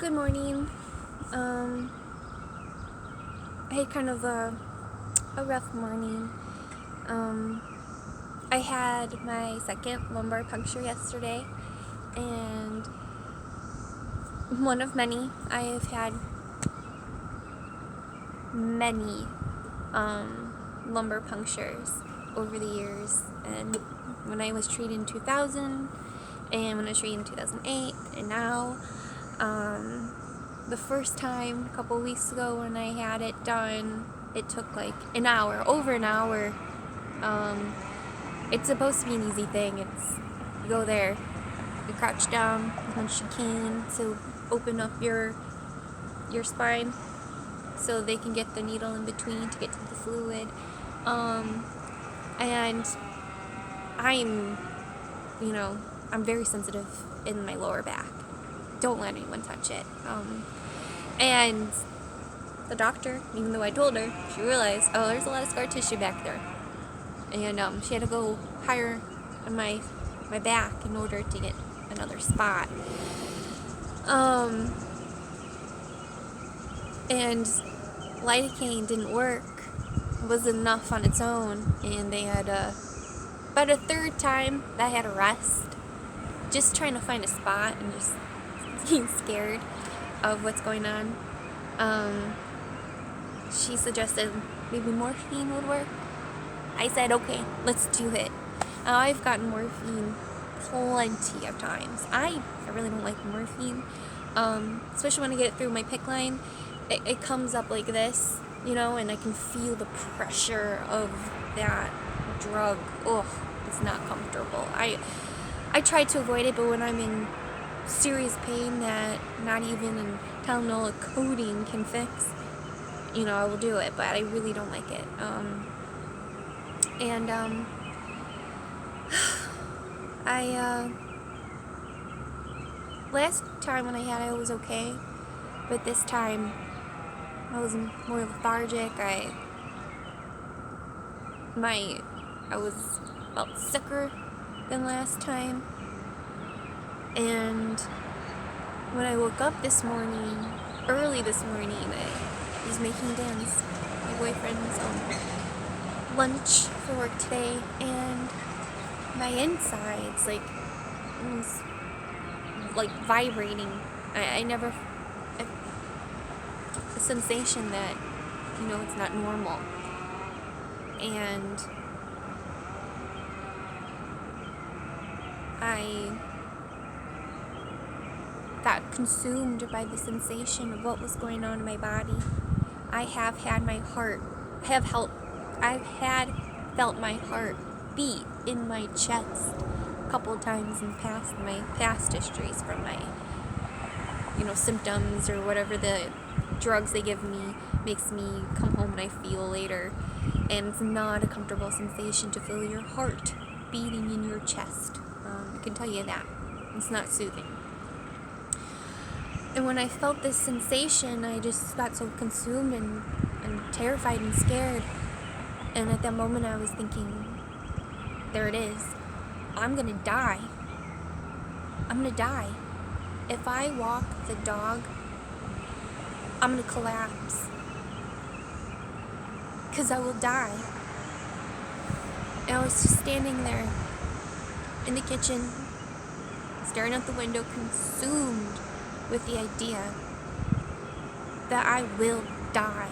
Good morning. I had kind of a rough morning. I had my second lumbar puncture yesterday, and one of many. I have had many lumbar punctures over the years, and when I was treated in 2000, and when I was treated in 2008, and now. The first time, a couple weeks ago when I had it done, it took like an hour, over an hour. It's supposed to be an easy thing. You go there, you crouch down as much as you can to open up your spine so they can get the needle in between to get to the fluid. And I'm very sensitive in my lower back. Don't let anyone touch it. And the doctor, even though I told her, she realized, there's a lot of scar tissue back there. And she had to go higher on my back in order to get another spot. And lidocaine didn't work. It wasn't enough on its own. And they had about a third time that I had to rest. Just trying to find a spot and just being scared of what's going on. She suggested maybe morphine would work. I said, okay, let's do it. I've gotten morphine plenty of times. I really don't like morphine, especially when I get it through my PICC line. It comes up like this, and I can feel the pressure of that drug. Ugh, it's not comfortable. I try to avoid it, but when I'm in serious pain that not even a Tylenol coating can fix, I will do it, but I really don't like it. Last time when I had it, I was okay, but this time I was more lethargic. I felt sicker than last time. And when I woke up early this morning, I was making Dan's, my boyfriend's, lunch for work today, and my insides, was vibrating. A sensation that, it's not normal. And I got consumed by the sensation of what was going on in my body. I have had felt my heart beat in my chest a couple of times in my past histories from my, symptoms or whatever the drugs they give me makes me come home and I feel later. And it's not a comfortable sensation to feel your heart beating in your chest. I can tell you that. It's not soothing. And when I felt this sensation, I just got so consumed and terrified and scared. And at that moment, I was thinking, there it is. I'm going to die. I'm going to die. If I walk the dog, I'm going to collapse. Because I will die. And I was just standing there in the kitchen, staring out the window, consumed with the idea that I will die.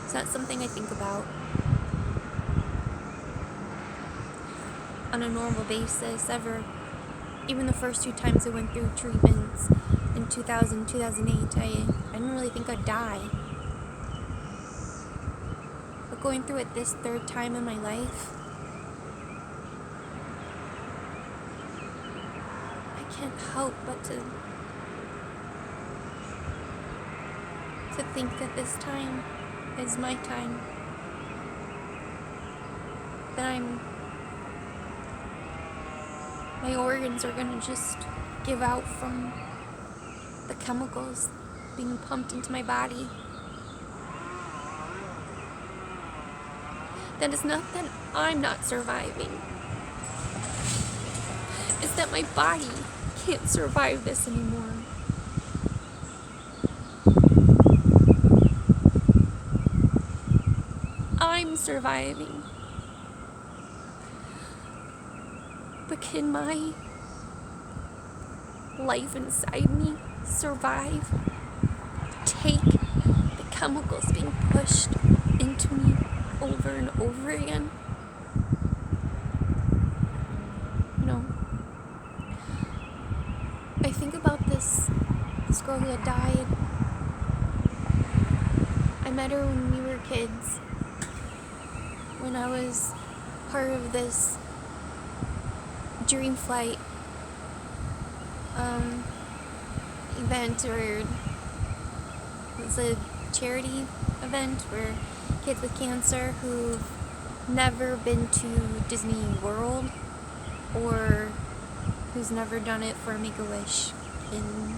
It's not something I think about on a normal basis ever. Even the first 2 times I went through treatments in 2000, 2008, I didn't really think I'd die. But going through it this third time in my life, I can't help but to think that this time is my time. That my organs are gonna just give out from the chemicals being pumped into my body. That is not that I'm not surviving. It's that my body can't survive this anymore. I'm surviving. But can my life inside me survive? Take the chemicals being pushed into me over and over again? You know, I think about this girl who had died. I met her when we were kids, when I was part of this dream flight event, or it was a charity event where kids with cancer who've never been to Disney World or who's never done it for Make-A-Wish can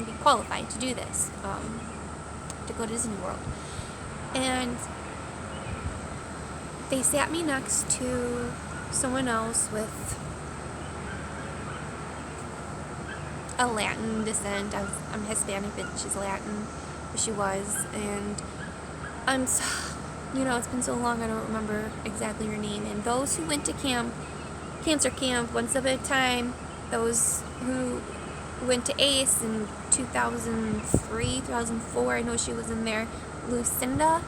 be qualified to do this, to go to Disney World. And they sat me next to someone else with a Latin descent. I'm Hispanic, but she's Latin. She was, and it's been so long I don't remember exactly her name. And those who went to cancer camp, One Step at a Time, those who went to ACE in 2003, 2004, I know she was in there. Lucinda,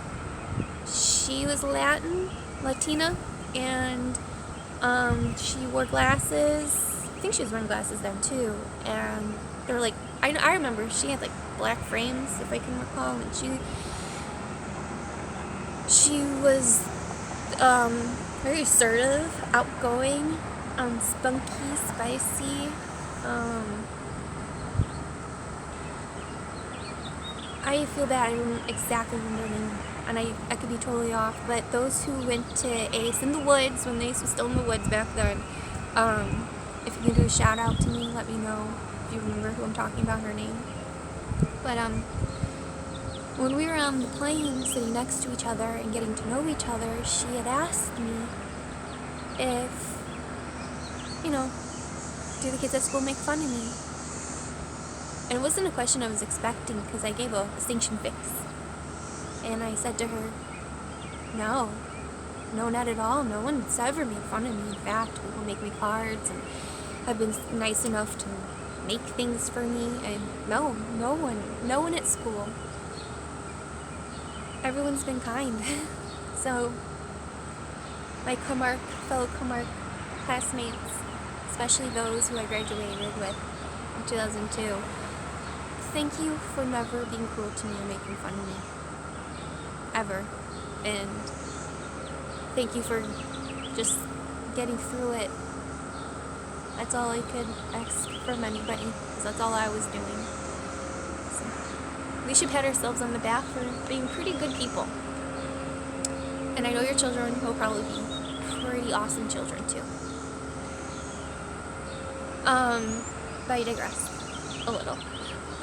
she was Latina, and she wore glasses. I think she was wearing glasses then too. And they were like, I remember she had like black frames, if I can recall, and she was very assertive, outgoing, spunky, spicy. I feel bad, I don't exactly remember her name, and I could be totally off, but those who went to ACE in the woods, when ACE was still in the woods back then, if you can do a shout out to me, let me know if you remember who I'm talking about, her name. But when we were on the plane sitting next to each other and getting to know each other, she had asked me if, do the kids at school make fun of me? And it wasn't a question I was expecting, because I gave a distinction fix. And I said to her, no, not at all. No one's ever made fun of me. In fact, people make me cards and have been nice enough to make things for me. And no one at school. Everyone's been kind. So, my fellow Comarch classmates, especially those who I graduated with in 2002, thank you for never being cruel to me or making fun of me. Ever. And thank you for just getting through it. That's all I could ask from anybody, because that's all I was doing. So, we should pat ourselves on the back for being pretty good people. And I know your children will probably be pretty awesome children too. But I digress a little.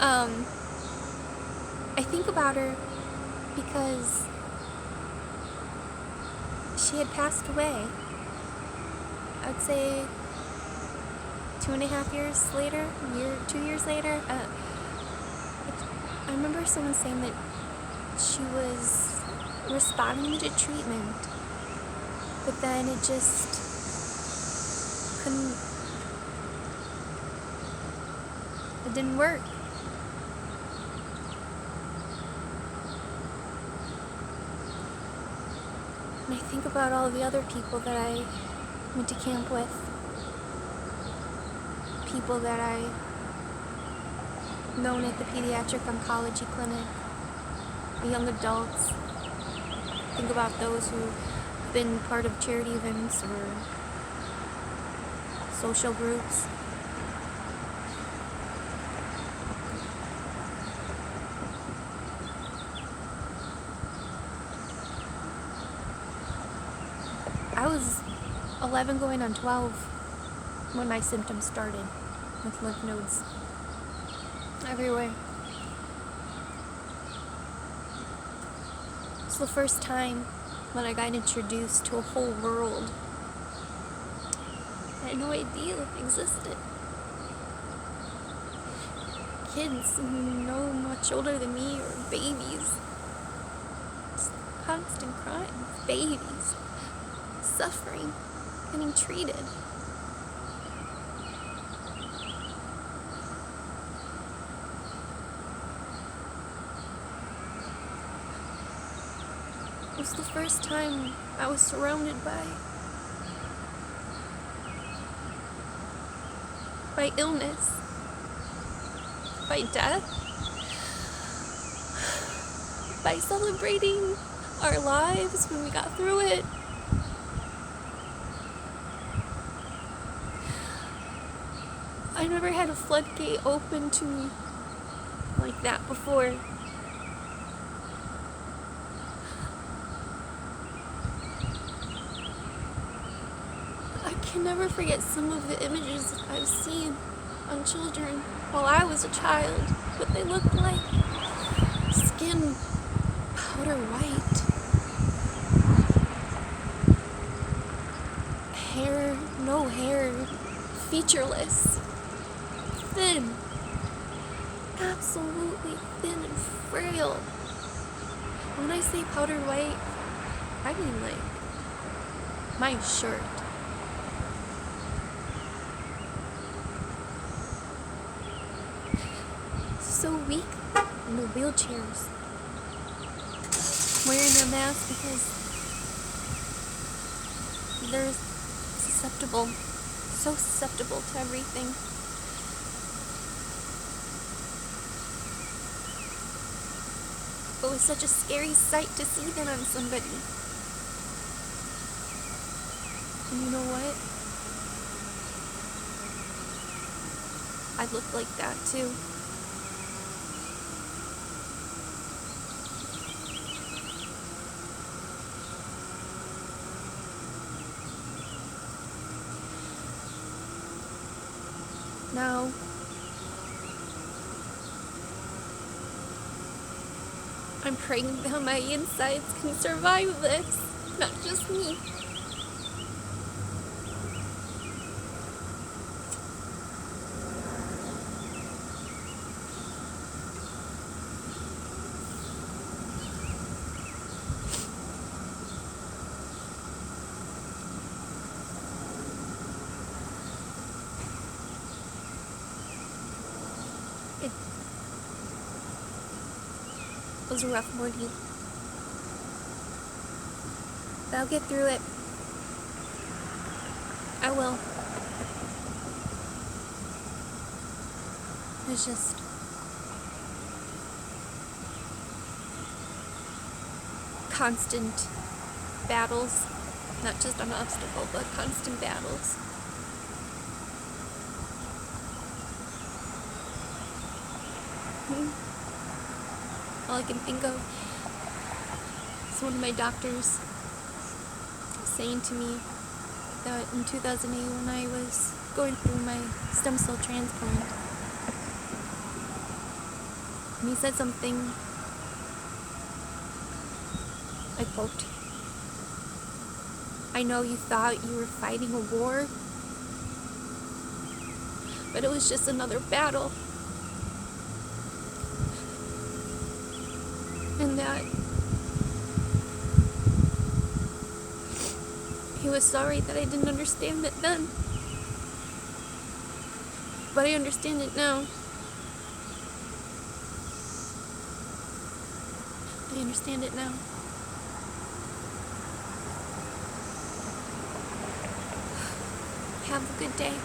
I think about her because she had passed away. I'd say 2.5 years later, 2 years later. I remember someone saying that she was responding to treatment, but then it just it didn't work. And I think about all the other people that I went to camp with, people that I known at the pediatric oncology clinic, young adults. Think about those who've been part of charity events or social groups. I was 11 going on 12 when my symptoms started, with lymph nodes everywhere. It's the first time when I got introduced to a whole world I had no idea it existed. Kids no much older than me or babies. Just constant crime. Babies suffering, getting treated. It was the first time I was surrounded by illness, by death, by celebrating our lives when we got through it. I never had a floodgate open to me like that before. I can never forget some of the images I've seen on children while I was a child, what they looked like. Skin powder white. Hair, no hair, featureless. Thin. Absolutely thin and frail. When I say powder white, I mean like my shirt. So weak in the wheelchairs, wearing their mask because they're susceptible, so susceptible to everything. It was such a scary sight to see that on somebody. And you know what? I looked like that too. Now, I'm praying that my insides can survive this, not just me. It was a rough morning, but I'll get through it. I will. It's just constant battles, not just an obstacle, but constant battles. All I can think of is one of my doctors saying to me that in 2008 when I was going through my stem cell transplant, and he said something, I quote, "I know you thought you were fighting a war, but it was just another battle." And that he was sorry that I didn't understand it then. But I understand it now. I understand it now. Have a good day.